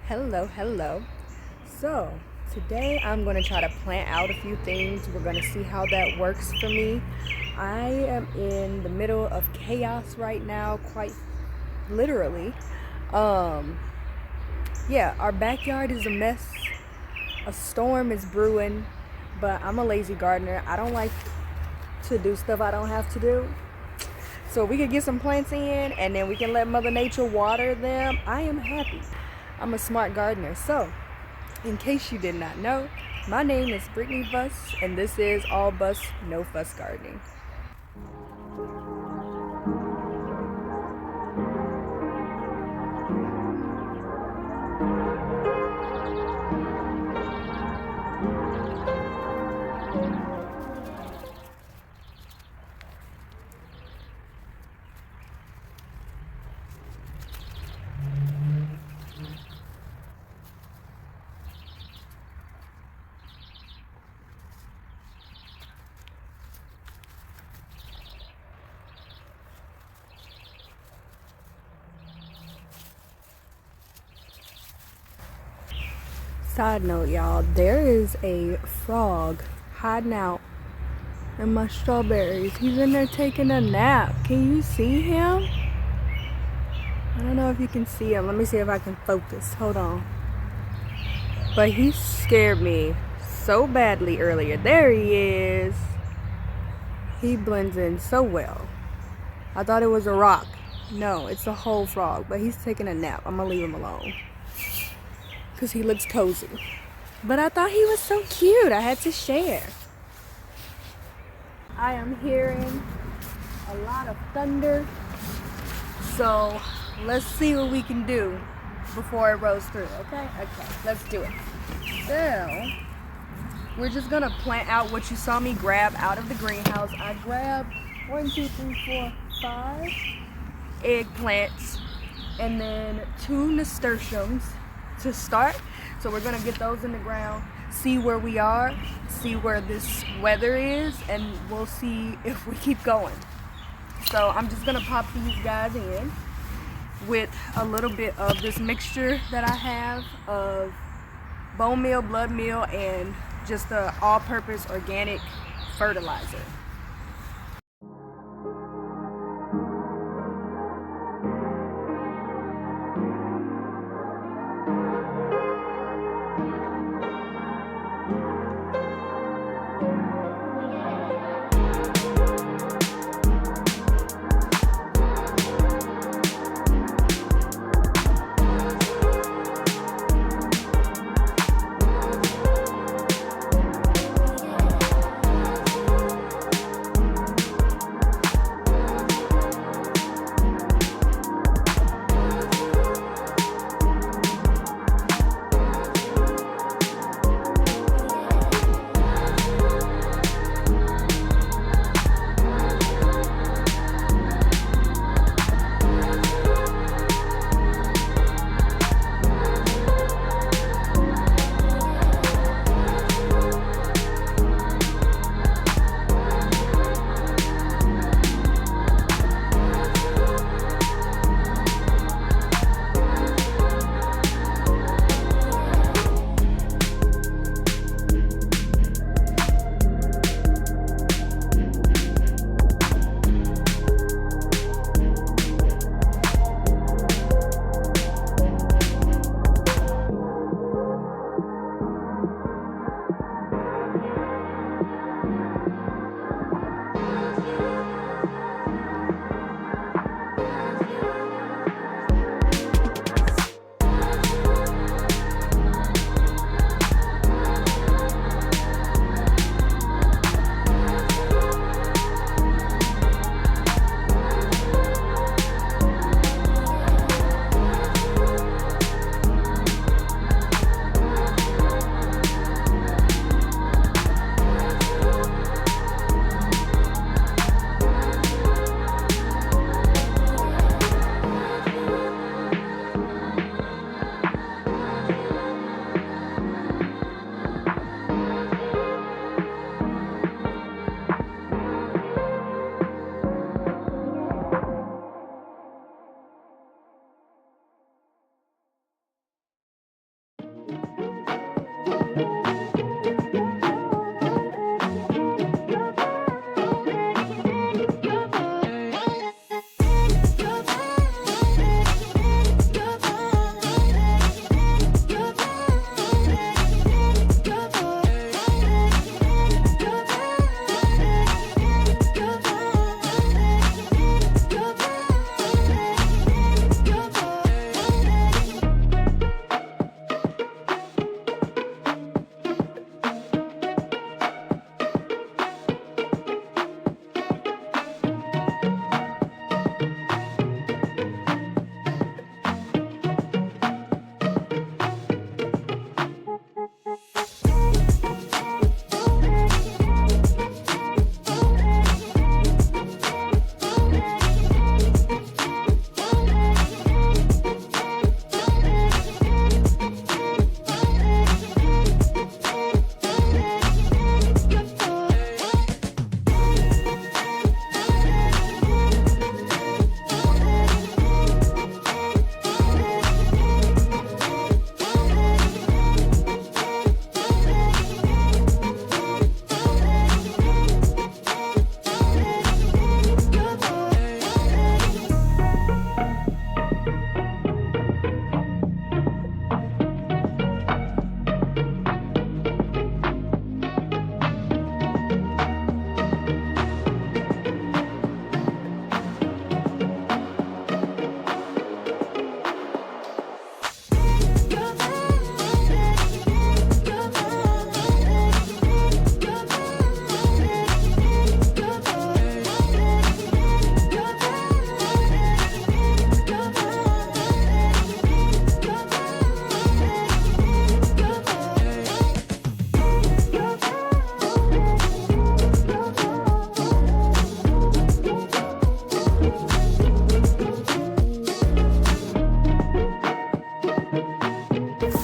Hello. So, today I'm going to try to plant out a few things. We're going to see how that works for me. I am in the middle of chaos right now, quite literally. Um, yeah, our backyard is a mess. A storm is brewing, but I'm a lazy gardener. I don't like to do stuff I don't have to do. So we can get some plants in and then we can let Mother Nature water them. I am happy. I'm a smart gardener. So, in case you did not know, my name is Brittany Buss, and this is All Buss, No Fuss Gardening. Side note, y'all, there is a frog hiding out in my strawberries. He's in there taking a nap. Can you see him? I don't know if you can see him. Let me see if I can focus. Hold on. But he scared me so badly earlier. There he is. He blends in so well. I thought it was a rock. No, it's a whole frog, but he's taking a nap. I'm gonna leave him alone because he looks cozy. But I thought he was so cute. I had to share. I am hearing a lot of thunder, so let's see what we can do before it rolls through. Okay, let's do it. So we're just gonna plant out what you saw me grab out of the greenhouse. I grabbed 5 eggplants and then 2 nasturtiums to start. So we're gonna get those in the ground, see where we are, see where this weather is, and we'll see if we keep going. So I'm just gonna pop these guys in with a little bit of this mixture that I have of bone meal, blood meal, and just the all-purpose organic fertilizer.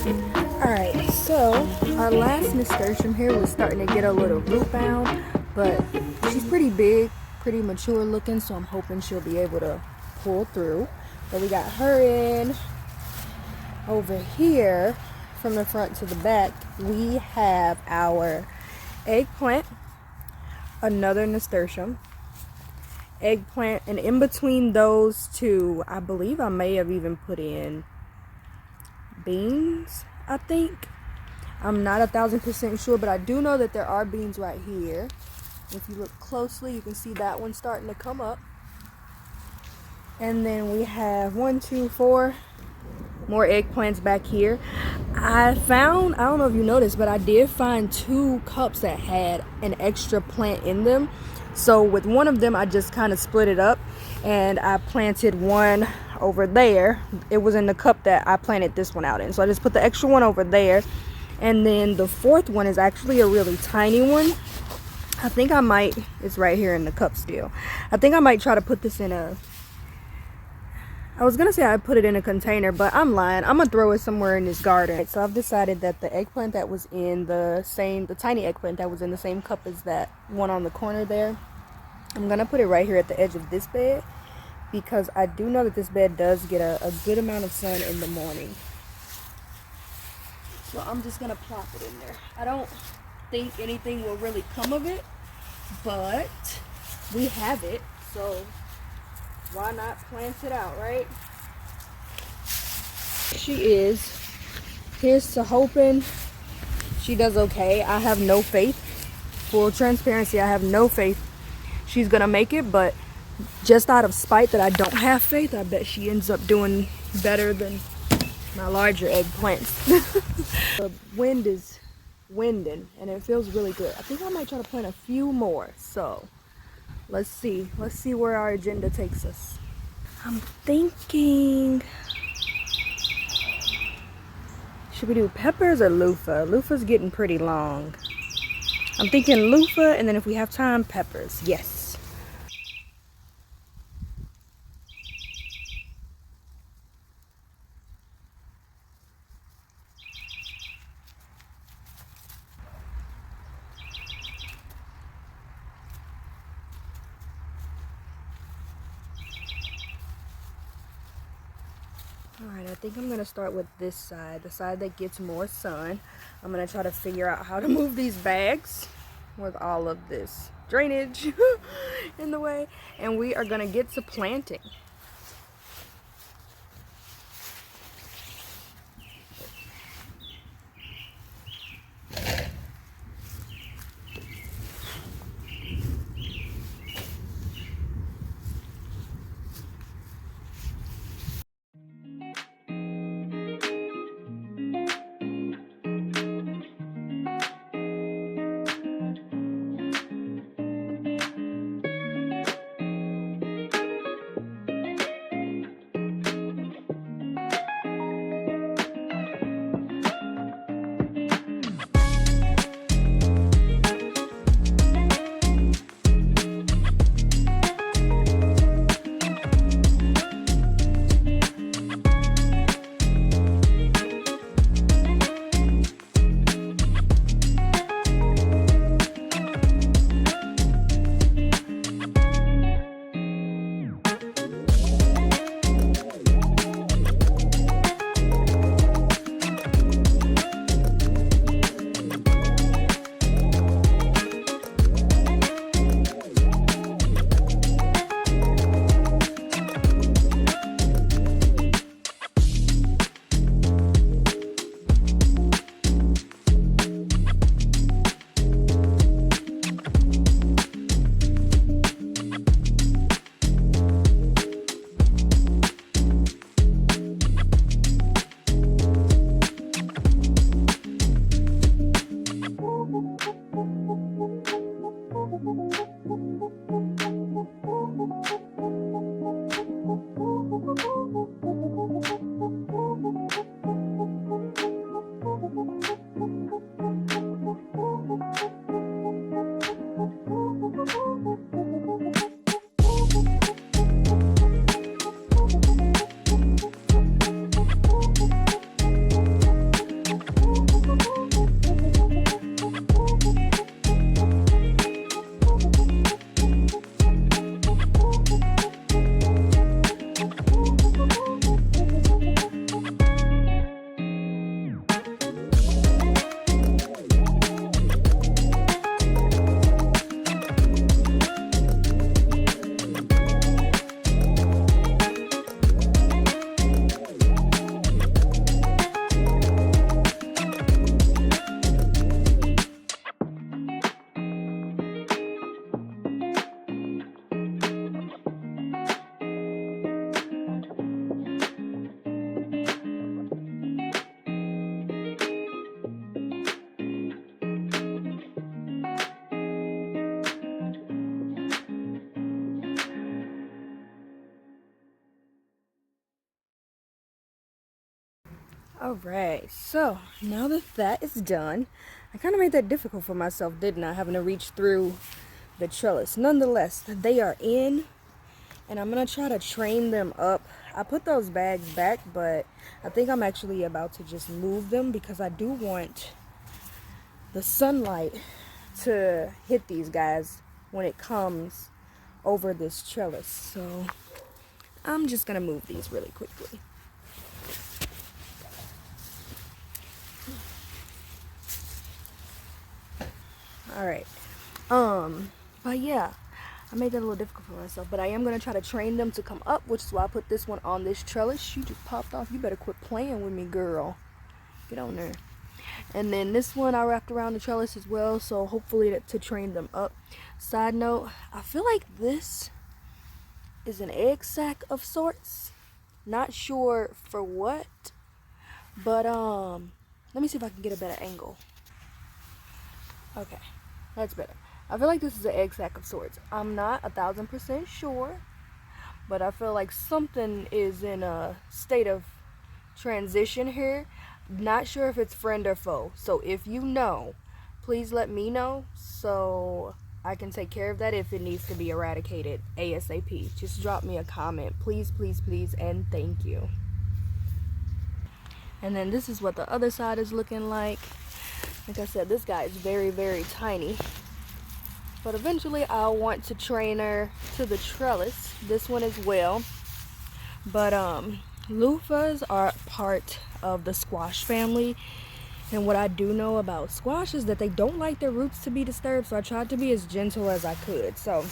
Alright, so our last nasturtium here was starting to get a little root bound, but she's pretty big, pretty mature looking, so I'm hoping she'll be able to pull through. But we got her in. Over here, from the front to the back, we have our eggplant, another nasturtium, eggplant, and in between those two, I believe I may have even put in beans, I think. I'm not 1,000% sure, but I do know that there are beans right here. If you look closely, you can see that one starting to come up. And then we have 1, 2, 4 more eggplants back here. I found, I don't know if you noticed, but I did find 2 cups that had an extra plant in them. So with one of them, I just kind of split it up and I planted one over there. It was in the cup that I planted this one out in. So I just put the extra one over there. And then the 4th one is actually a really tiny one. I think I might, it's right here in the cup still. I think I might try to put this in a, I was gonna say I'd put it in a container, but I'm lying. I'm gonna throw it somewhere in this garden. So I've decided that the eggplant that was in the tiny eggplant that was in the same cup as that one on the corner there, I'm gonna put it right here at the edge of this bed, because I do know that this bed does get a good amount of sun in the morning. So I'm just gonna plop it in there. I don't think anything will really come of it, but we have it, so why not plant it out, right? She is. Here's to hoping she does okay. I have no faith. Full transparency, I have no faith she's gonna make it, but just out of spite that I don't have faith, I bet she ends up doing better than my larger eggplants. The wind is winding and it feels really good. I think I might try to plant a few more, so let's see where our agenda takes us. I'm thinking, should we do peppers or loofah? Loofah's getting pretty long. I'm thinking loofah, and then if we have time, peppers. Yes. Alright, I think I'm going to start with this side, the side that gets more sun. I'm going to try to figure out how to move these bags with all of this drainage in the way. And we are going to get to planting. Alright, so now that that is done, I kind of made that difficult for myself, didn't I? Having to reach through the trellis. Nonetheless, they are in, and I'm going to try to train them up. I put those bags back, but I think I'm actually about to just move them because I do want the sunlight to hit these guys when it comes over this trellis. So I'm just going to move these really quickly. Alright. But yeah, I made that a little difficult for myself, but I am going to try to train them to come up, which is why I put this one on this trellis. She just popped off. You better quit playing with me, girl. Get on there. And then this one I wrapped around the trellis as well, so hopefully to train them up. Side note, I feel like this is an egg sac of sorts. Not sure for what, but let me see if I can get a better angle. Okay, that's better. I feel like this is an egg sac of sorts. I'm not 1,000% sure, but I feel like something is in a state of transition here. Not sure if it's friend or foe. So if you know, please let me know so I can take care of that if it needs to be eradicated ASAP. Just drop me a comment. Please, please, please, and thank you. And then this is what the other side is looking like. Like I said, this guy is very, very tiny. But eventually I'll want to train her to the trellis. This one as well. But loofahs are part of the squash family. And what I do know about squash is that they don't like their roots to be disturbed. So I tried to be as gentle as I could. So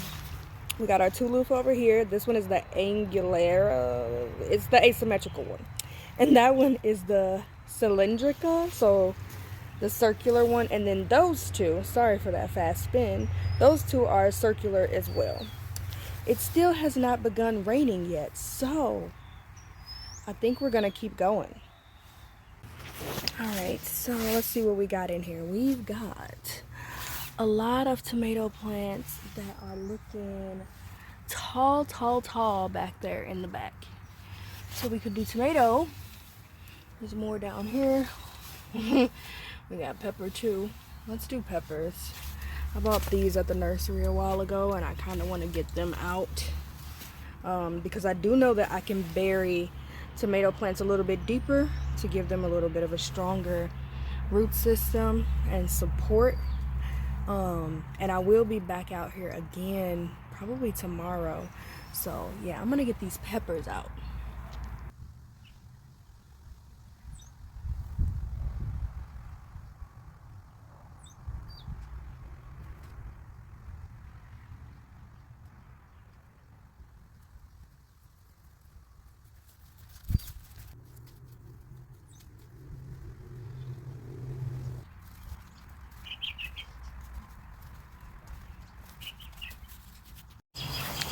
we got our two loofah over here. This one is the angular. It's the asymmetrical one. And that one is the cylindrica. So the circular one, and then those two, sorry for that fast spin, those two are circular as well. It still has not begun raining yet, so I think we're gonna keep going. Alright, so let's see what we got in here. We've got a lot of tomato plants that are looking tall back there in the back. So we could do tomato. There's more down here. We got pepper too. Let's do peppers. I bought these at the nursery a while ago and I kind of want to get them out because I do know that I can bury tomato plants a little bit deeper to give them a little bit of a stronger root system and support. And I will be back out here again probably tomorrow. So yeah, I'm gonna get these peppers out.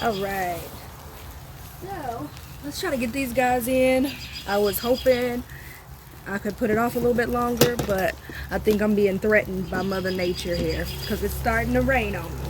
Alright, so let's try to get these guys in. I was hoping I could put it off a little bit longer, but I think I'm being threatened by Mother Nature here because it's starting to rain on me.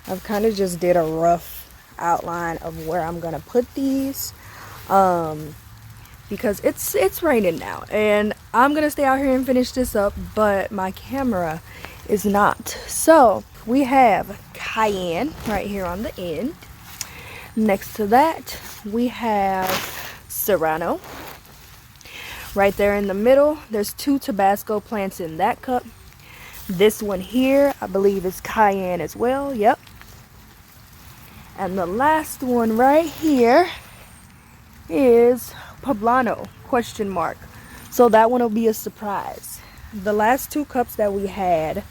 I've kind of just did a rough outline of where I'm gonna put these because it's raining now and I'm gonna stay out here and finish this up, but my camera is not. So we have cayenne right here on the end. Next to that we have serrano. Right there in the middle there's two Tabasco plants in that cup. This one here, I believe, is cayenne as well. Yep. And the last one right here is poblano, question mark. So that one will be a surprise. The last two cups that we had,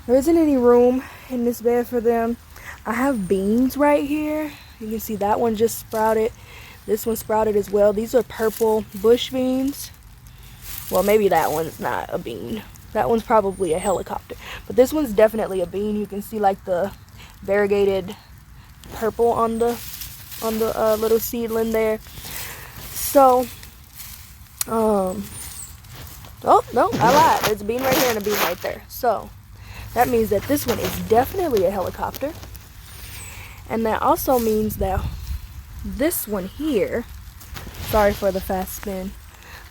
there isn't any room in this bed for them. I have beans right here. You can see that one just sprouted. This one sprouted as well. These are purple bush beans. Well, maybe that one's not a bean. That one's probably a helicopter. But this one's definitely a bean. You can see like the variegated purple on the little seedling there. So, oh no, I lied. There's a bean right here and a bean right there. So that means that this one is definitely a helicopter. And that also means that this one here, sorry for the fast spin,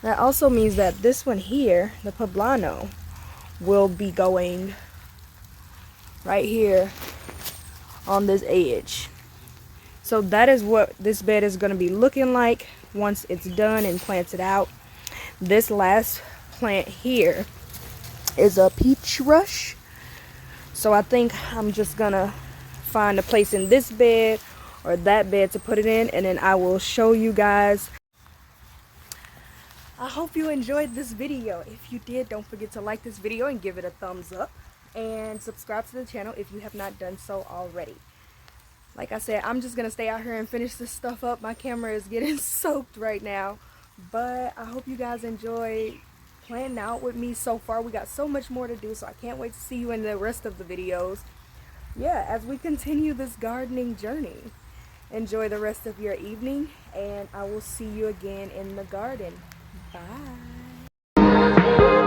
that also means that this one here, the poblano, will be going right here on this edge. So that is what this bed is going to be looking like once it's done and planted out. This last plant here is a peach rush. So I think I'm just going to find a place in this bed or that bed to put it in, and then I will show you guys. I hope you enjoyed this video. If you did, don't forget to like this video and give it a thumbs up, and subscribe to the channel if you have not done so already. Like I said, I'm just gonna stay out here and finish this stuff up. My camera is getting soaked right now, but I hope you guys enjoy planning out with me so far. We got so much more to do, so I can't wait to see you in the rest of the videos. Yeah, as we continue this gardening journey. Enjoy the rest of your evening, and I will see you again in the garden. Bye.